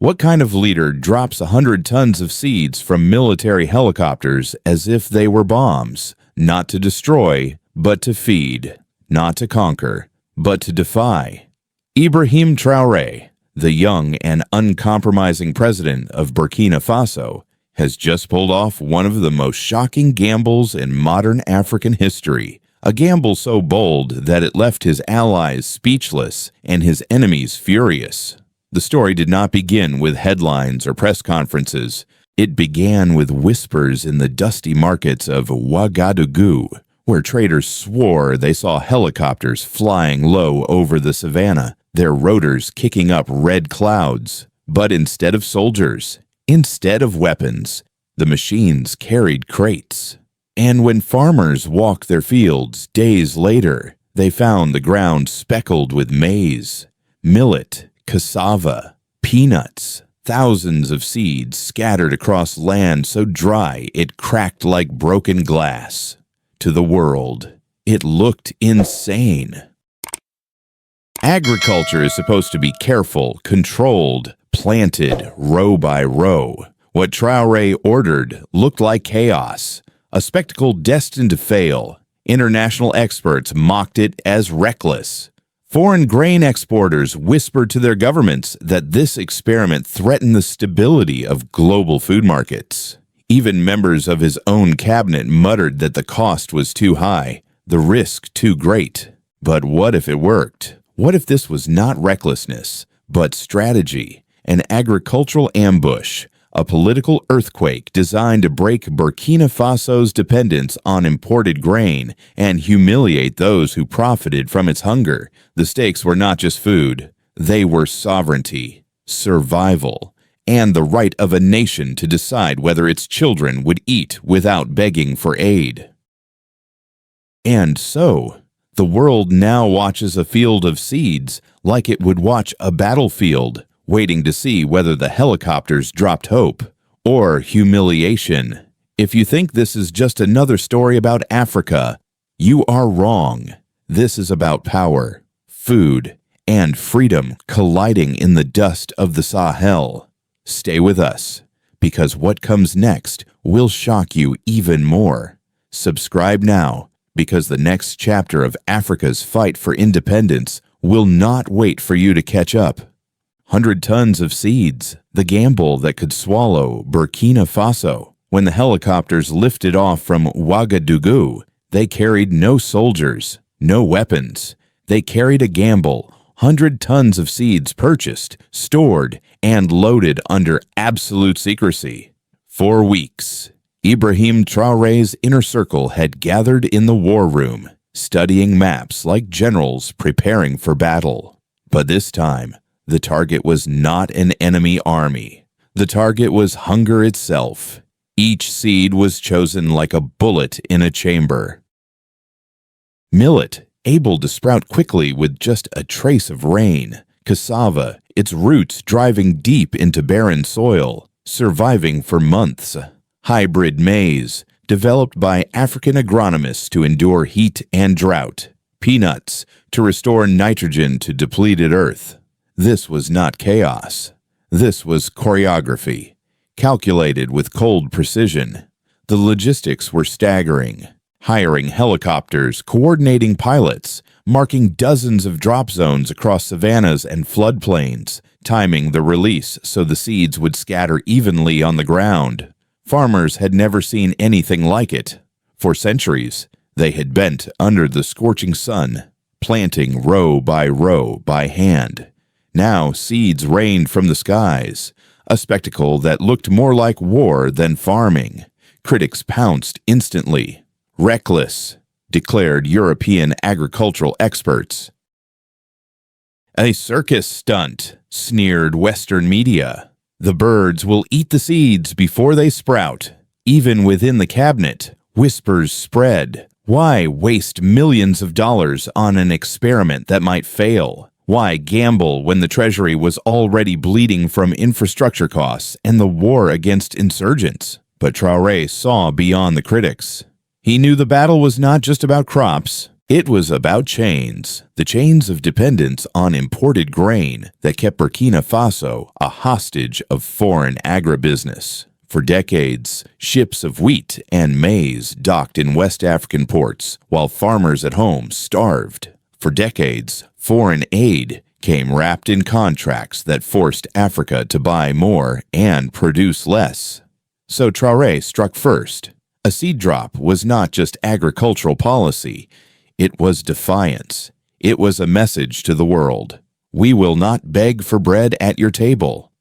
What kind of leader drops 100 tons of seeds from military helicopters as if they were bombs, not to destroy, but to feed, not to conquer, but to defy? Ibrahim Traoré, the young and uncompromising president of Burkina Faso, has just pulled off one of the most shocking gambles in modern African history, a gamble so bold that it left his allies speechless and his enemies furious. The story did not begin with headlines or press conferences. It began with whispers in the dusty markets of Ouagadougou, where traders swore they saw helicopters flying low over the savannah, their rotors kicking up red clouds. But instead of soldiers, instead of weapons, the machines carried crates. And when farmers walked their fields days later, they found the ground speckled with maize, millet, cassava, peanuts, thousands of seeds scattered across land so dry it cracked like broken glass. To the world, it looked insane. Agriculture is supposed to be careful, controlled, planted row by row. What Traoré ordered looked like chaos, a spectacle destined to fail. International experts mocked it as reckless. Foreign grain exporters whispered to their governments that this experiment threatened the stability of global food markets. Even members of his own cabinet muttered that the cost was too high, the risk too great. But what if it worked? What if this was not recklessness, but strategy, an agricultural ambush, a political earthquake designed to break Burkina Faso's dependence on imported grain and humiliate those who profited from its hunger? The stakes were not just food. They were sovereignty, survival, and the right of a nation to decide whether its children would eat without begging for aid. And so, the world now watches a field of seeds like it would watch a battlefield, waiting to see whether the helicopters dropped hope or humiliation. If you think this is just another story about Africa, you are wrong. This is about power, food, and freedom colliding in the dust of the Sahel. Stay with us, because what comes next will shock you even more. Subscribe now, because the next chapter of Africa's fight for independence will not wait for you to catch up. 100 tons of seeds, the gamble that could swallow Burkina Faso. When the helicopters lifted off from Ouagadougou, they carried no soldiers, no weapons. They carried a gamble, 100 tons of seeds purchased, stored, and loaded under absolute secrecy. For weeks, Ibrahim Traoré's inner circle had gathered in the war room, studying maps like generals preparing for battle. But this time, the target was not an enemy army. The target was hunger itself. Each seed was chosen like a bullet in a chamber. Millet, able to sprout quickly with just a trace of rain. Cassava, its roots driving deep into barren soil, surviving for months. Hybrid maize, developed by African agronomists to endure heat and drought. Peanuts, to restore nitrogen to depleted earth. This was not chaos. This was choreography, calculated with cold precision. The logistics were staggering. Hiring helicopters, coordinating pilots, marking dozens of drop zones across savannas and floodplains, timing the release so the seeds would scatter evenly on the ground. Farmers had never seen anything like it. For centuries, they had bent under the scorching sun, planting row by hand. Now seeds rained from the skies, a spectacle that looked more like war than farming. Critics pounced instantly. Reckless, declared European agricultural experts. A circus stunt, sneered Western media. The birds will eat the seeds before they sprout. Even within the cabinet, whispers spread. Why waste millions of dollars on an experiment that might fail? Why gamble when the Treasury was already bleeding from infrastructure costs and the war against insurgents? But Traoré saw beyond the critics. He knew the battle was not just about crops. It was about chains, the chains of dependence on imported grain that kept Burkina Faso a hostage of foreign agribusiness. For decades, ships of wheat and maize docked in West African ports, while farmers at home starved. For decades, foreign aid came wrapped in contracts that forced Africa to buy more and produce less. So Traoré struck first. A seed drop was not just agricultural policy. It was defiance. It was a message to the world. We will not beg for bread at your table.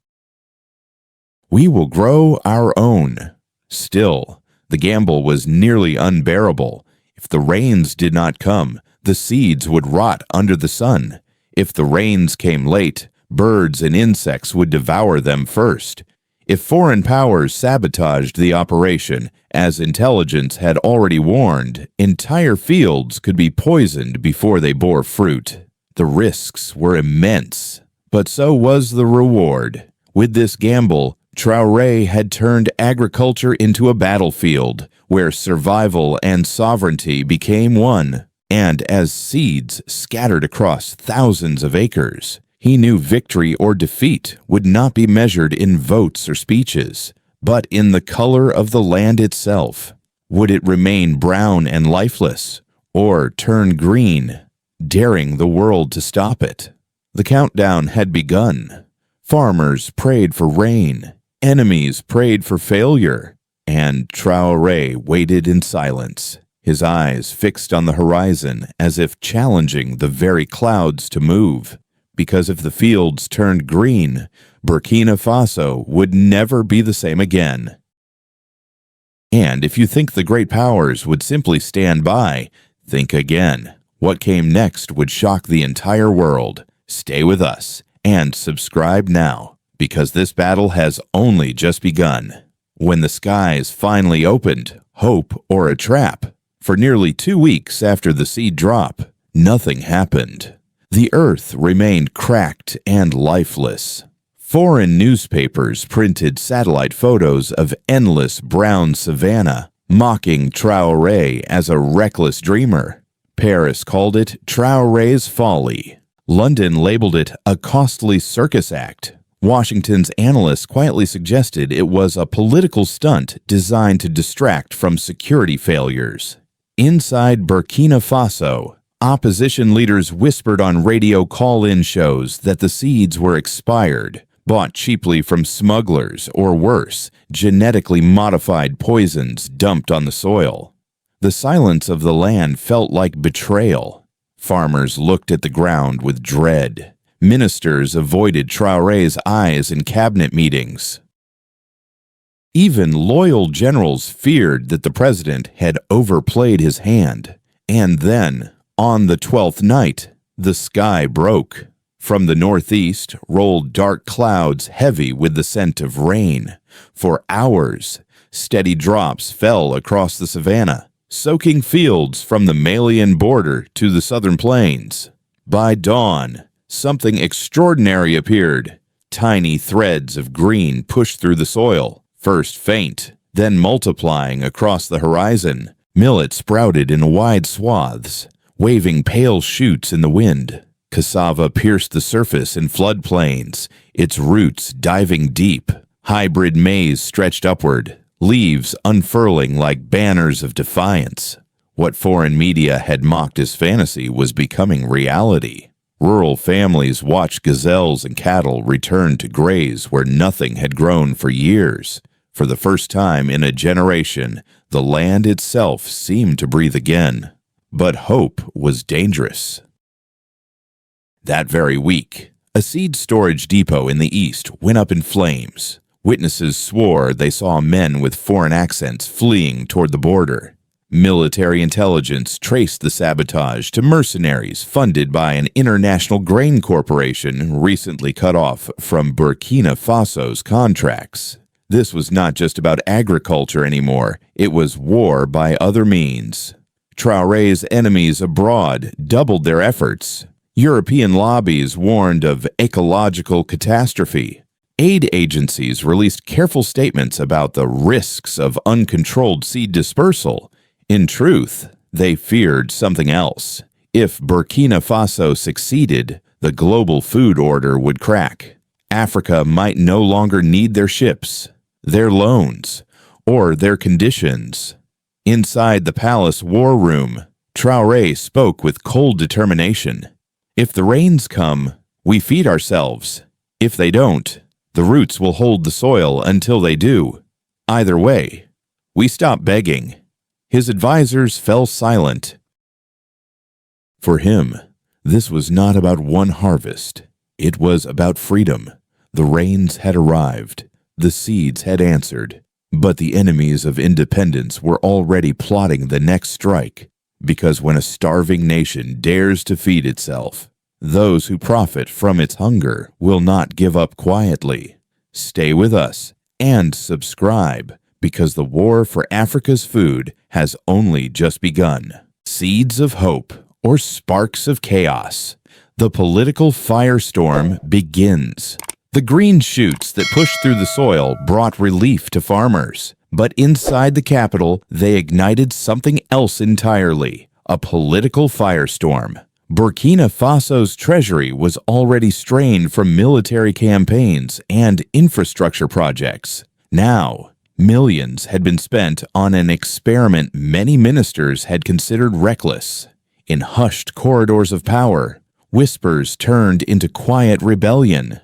We will grow our own. Still, the gamble was nearly unbearable. If the rains did not come, the seeds would rot under the sun. If the rains came late, birds and insects would devour them first. If foreign powers sabotaged the operation, as intelligence had already warned, entire fields could be poisoned before they bore fruit. The risks were immense, but so was the reward. With this gamble, Traoré had turned agriculture into a battlefield where survival and sovereignty became one. And as seeds scattered across thousands of acres, he knew victory or defeat would not be measured in votes or speeches, but in the color of the land itself. Would it remain brown and lifeless, or turn green, daring the world to stop it? The countdown had begun. Farmers prayed for rain. Enemies prayed for failure, and Traoré waited in silence, his eyes fixed on the horizon as if challenging the very clouds to move. Because if the fields turned green, Burkina Faso would never be the same again. And if you think the great powers would simply stand by, think again. What came next would shock the entire world. Stay with us and subscribe now, because this battle has only just begun. When the skies finally opened, hope or a trap? For nearly 2 weeks after the seed drop, nothing happened. The earth remained cracked and lifeless. Foreign newspapers printed satellite photos of endless brown savanna, mocking Traoré as a reckless dreamer. Paris called it Traoré's folly. London labeled it a costly circus act. Washington's analysts quietly suggested it was a political stunt designed to distract from security failures. Inside Burkina Faso, opposition leaders whispered on radio call-in shows that the seeds were expired, bought cheaply from smugglers, or worse, genetically modified poisons dumped on the soil. The silence of the land felt like betrayal. Farmers looked at the ground with dread. Ministers avoided Traoré's eyes in cabinet meetings. Even loyal generals feared that the president had overplayed his hand. And then, on the 12th night, the sky broke. From the northeast rolled dark clouds heavy with the scent of rain. For hours, steady drops fell across the savannah, soaking fields from the Malian border to the southern plains. By dawn, something extraordinary appeared. Tiny threads of green pushed through the soil, first faint, then multiplying across the horizon. Millet sprouted in wide swaths, waving pale shoots in the wind. Cassava pierced the surface in floodplains, its roots diving deep. Hybrid maize stretched upward, leaves unfurling like banners of defiance. What foreign media had mocked as fantasy was becoming reality. Rural families watched gazelles and cattle return to graze where nothing had grown for years. For the first time in a generation, the land itself seemed to breathe again. But hope was dangerous. That very week, a seed storage depot in the east went up in flames. Witnesses swore they saw men with foreign accents fleeing toward the border. Military intelligence traced the sabotage to mercenaries funded by an international grain corporation recently cut off from Burkina Faso's contracts. This was not just about agriculture anymore, it was war by other means. Traoré's enemies abroad doubled their efforts. European lobbies warned of ecological catastrophe. Aid agencies released careful statements about the risks of uncontrolled seed dispersal. In truth, They feared something else. If Burkina Faso succeeded, the global food order would crack. Africa might no longer need their ships, their loans, or their conditions. Inside the palace war room, Traoré spoke with cold determination. If the rains come, we feed ourselves. If they don't, the roots will hold the soil until they do. Either way, we stop begging. His advisors fell silent. For him, this was not about one harvest. It was about freedom. The rains had arrived. The seeds had answered. But the enemies of independence were already plotting the next strike, because when a starving nation dares to feed itself, those who profit from its hunger will not give up quietly. Stay with us and subscribe, because the war for Africa's food has only just begun. Seeds of hope or sparks of chaos. The political firestorm begins. The green shoots that pushed through the soil brought relief to farmers. But inside the capital, they ignited something else entirely, a political firestorm. Burkina Faso's treasury was already strained from military campaigns and infrastructure projects. Now, millions had been spent on an experiment many ministers had considered reckless. In hushed corridors of power, whispers turned into quiet rebellion.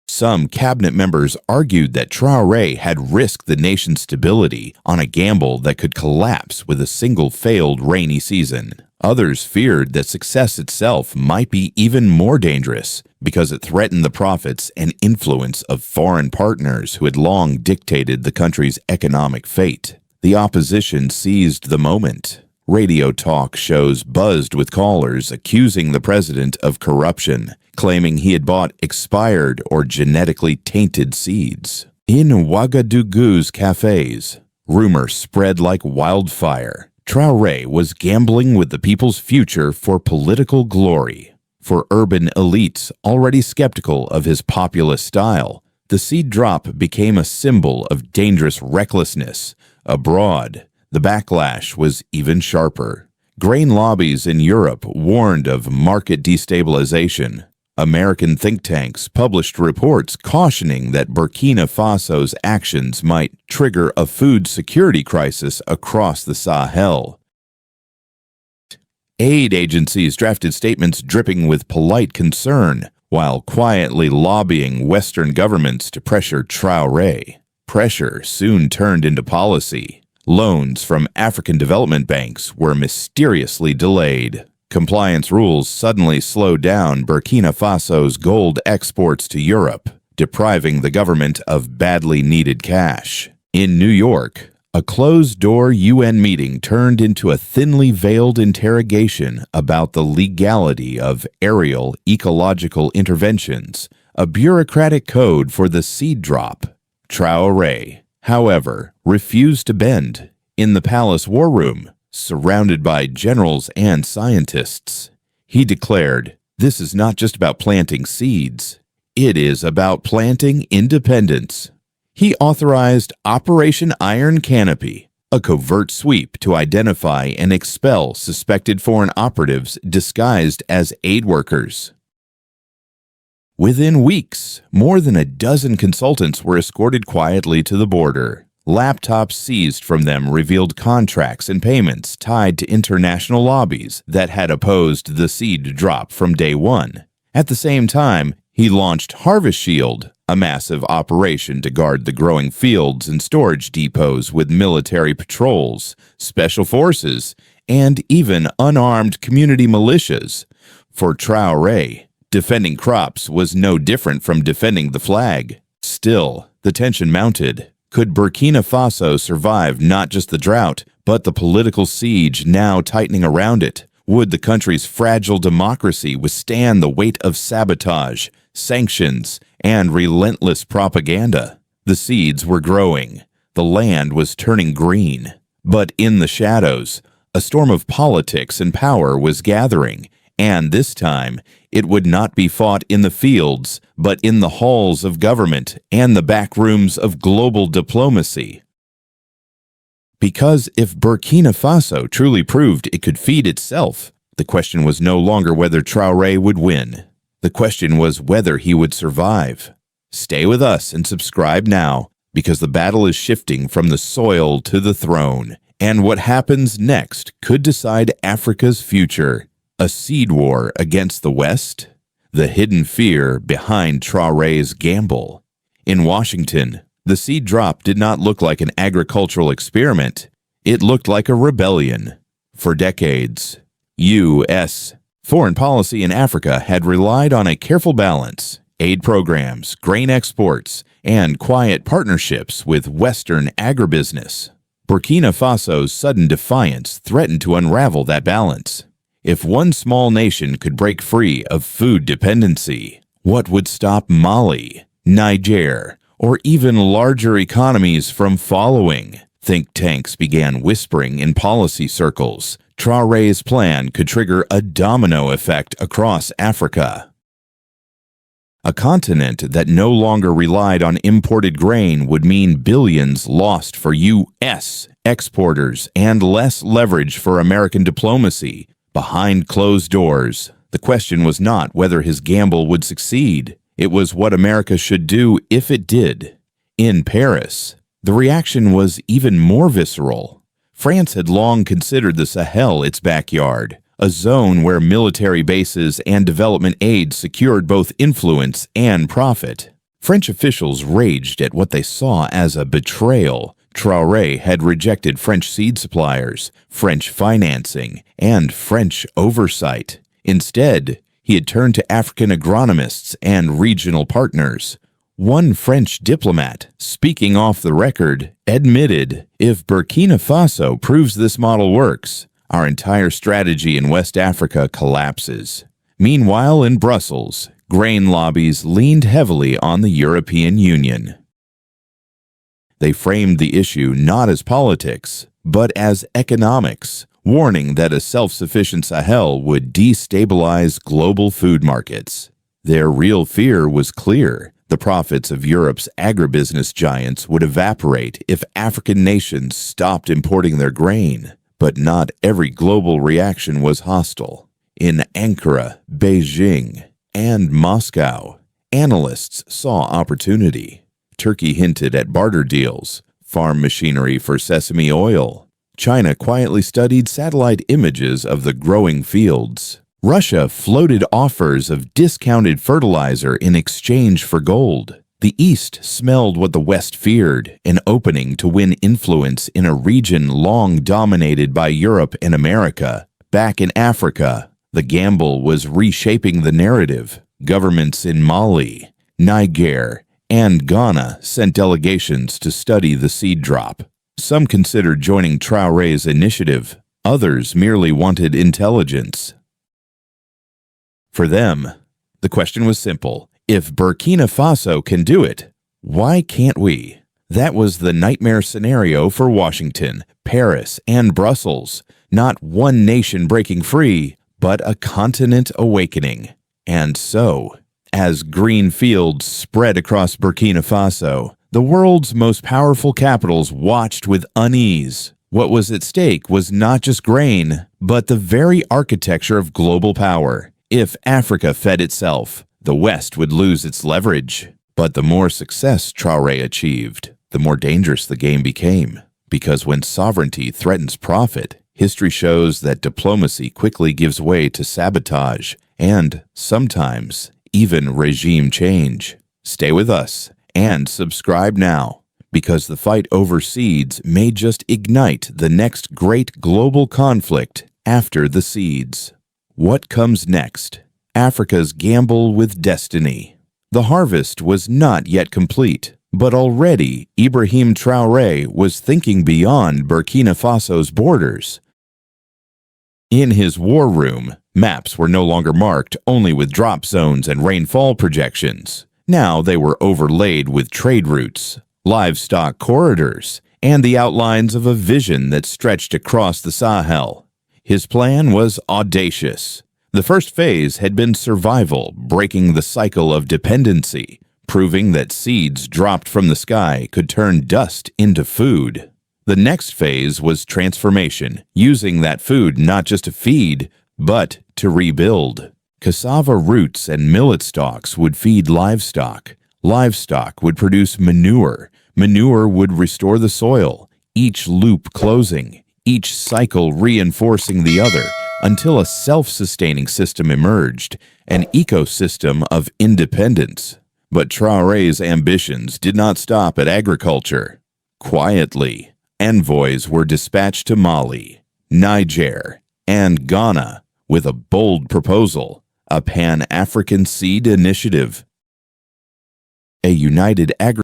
Some cabinet members argued that Traoré had risked the nation's stability on a gamble that could collapse with a single failed rainy season. Others feared that success itself might be even more dangerous because it threatened the profits and influence of foreign partners who had long dictated the country's economic fate. The opposition seized the moment. Radio talk shows buzzed with callers accusing the president of corruption, claiming he had bought expired or genetically tainted seeds. In Ouagadougou's cafes, rumor spread like wildfire. Traoré was gambling with the people's future for political glory. For urban elites already skeptical of his populist style, the seed drop became a symbol of dangerous recklessness. Abroad, the backlash was even sharper. Grain lobbies in Europe warned of market destabilization. American think tanks published reports cautioning that Burkina Faso's actions might trigger a food security crisis across the Sahel. Aid agencies drafted statements dripping with polite concern, while quietly lobbying Western governments to pressure Traoré. Pressure soon turned into policy. Loans from African development banks were mysteriously delayed. Compliance rules suddenly slowed down Burkina Faso's gold exports to Europe, depriving the government of badly needed cash. In New York, a closed-door UN meeting turned into a thinly veiled interrogation about the legality of aerial ecological interventions, a bureaucratic code for the seed drop. Traoré, however, refused to bend. In the palace war room, surrounded by generals and scientists, he declared, "This is not just about planting seeds. It is about planting independence." He authorized Operation Iron Canopy, a covert sweep to identify and expel suspected foreign operatives disguised as aid workers. Within weeks, more than a dozen consultants were escorted quietly to the border. Laptops seized from them revealed contracts and payments tied to international lobbies that had opposed the seed drop from day one. At the same time, he launched Harvest Shield, a massive operation to guard the growing fields and storage depots with military patrols, special forces, and even unarmed community militias. For Traoré, defending crops was no different from defending the flag. Still, the tension mounted. Could Burkina Faso survive not just the drought, but the political siege now tightening around it? Would the country's fragile democracy withstand the weight of sabotage, sanctions, and relentless propaganda? The seeds were growing. The land was turning green. But in the shadows, a storm of politics and power was gathering, and this time, it would not be fought in the fields, but in the halls of government and the back rooms of global diplomacy. Because if Burkina Faso truly proved it could feed itself, the question was no longer whether Traoré would win. The question was whether he would survive. Stay with us and subscribe now, because the battle is shifting from the soil to the throne, and what happens next could decide Africa's future. A seed war against the West? The hidden fear behind Traoré's gamble. In Washington, the seed drop did not look like an agricultural experiment. It looked like a rebellion. For decades, U.S. foreign policy in Africa had relied on a careful balance: aid programs, grain exports, and quiet partnerships with Western agribusiness. Burkina Faso's sudden defiance threatened to unravel that balance. If one small nation could break free of food dependency, what would stop Mali, Niger, or even larger economies from following? Think tanks began whispering in policy circles. Traoré's plan could trigger a domino effect across Africa. A continent that no longer relied on imported grain would mean billions lost for U.S. exporters and less leverage for American diplomacy. Behind closed doors, the question was not whether his gamble would succeed. It was what America should do if it did. In Paris, the reaction was even more visceral. France had long considered the Sahel its backyard, a zone where military bases and development aid secured both influence and profit. French officials raged at what they saw as a betrayal. Traoré had rejected French seed suppliers, French financing, and French oversight. Instead, he had turned to African agronomists and regional partners. One French diplomat, speaking off the record, admitted, "If Burkina Faso proves this model works, our entire strategy in West Africa collapses." Meanwhile, in Brussels, grain lobbies leaned heavily on the European Union. They framed the issue not as politics, but as economics, warning that a self-sufficient Sahel would destabilize global food markets. Their real fear was clear. The profits of Europe's agribusiness giants would evaporate if African nations stopped importing their grain. But not every global reaction was hostile. In Ankara, Beijing, and Moscow, analysts saw opportunity. Turkey hinted at barter deals, farm machinery for sesame oil. China quietly studied satellite images of the growing fields. Russia floated offers of discounted fertilizer in exchange for gold. The East smelled what the West feared, an opening to win influence in a region long dominated by Europe and America. Back in Africa, the gamble was reshaping the narrative. Governments in Mali, Niger, and Ghana sent delegations to study the seed drop. Some considered joining Traoré's initiative. Others merely wanted intelligence. For them, the question was simple. If Burkina Faso can do it, why can't we? That was the nightmare scenario for Washington, Paris, and Brussels. Not one nation breaking free, but a continent awakening. And so, as green fields spread across Burkina Faso, the world's most powerful capitals watched with unease. What was at stake was not just grain, but the very architecture of global power. If Africa fed itself, the West would lose its leverage. But the more success Traoré achieved, the more dangerous the game became. Because when sovereignty threatens profit, history shows that diplomacy quickly gives way to sabotage and, sometimes, even regime change. Stay with us and subscribe now, because the fight over seeds may just ignite the next great global conflict after the seeds. What comes next? Africa's gamble with destiny. The harvest was not yet complete, but already Ibrahim Traoré was thinking beyond Burkina Faso's borders. In his war room, maps were no longer marked only with drop zones and rainfall projections. Now they were overlaid with trade routes, livestock corridors, and the outlines of a vision that stretched across the Sahel. His plan was audacious. The first phase had been survival, breaking the cycle of dependency, proving that seeds dropped from the sky could turn dust into food. The next phase was transformation, using that food not just to feed, but to rebuild. Cassava roots and millet stalks would feed livestock. Livestock would produce manure. Manure would restore the soil, each loop closing, each cycle reinforcing the other, until a self-sustaining system emerged, an ecosystem of independence. But Traoré's ambitions did not stop at agriculture. Quietly, envoys were dispatched to Mali, Niger, and Ghana with a bold proposal: a Pan-African seed initiative. A united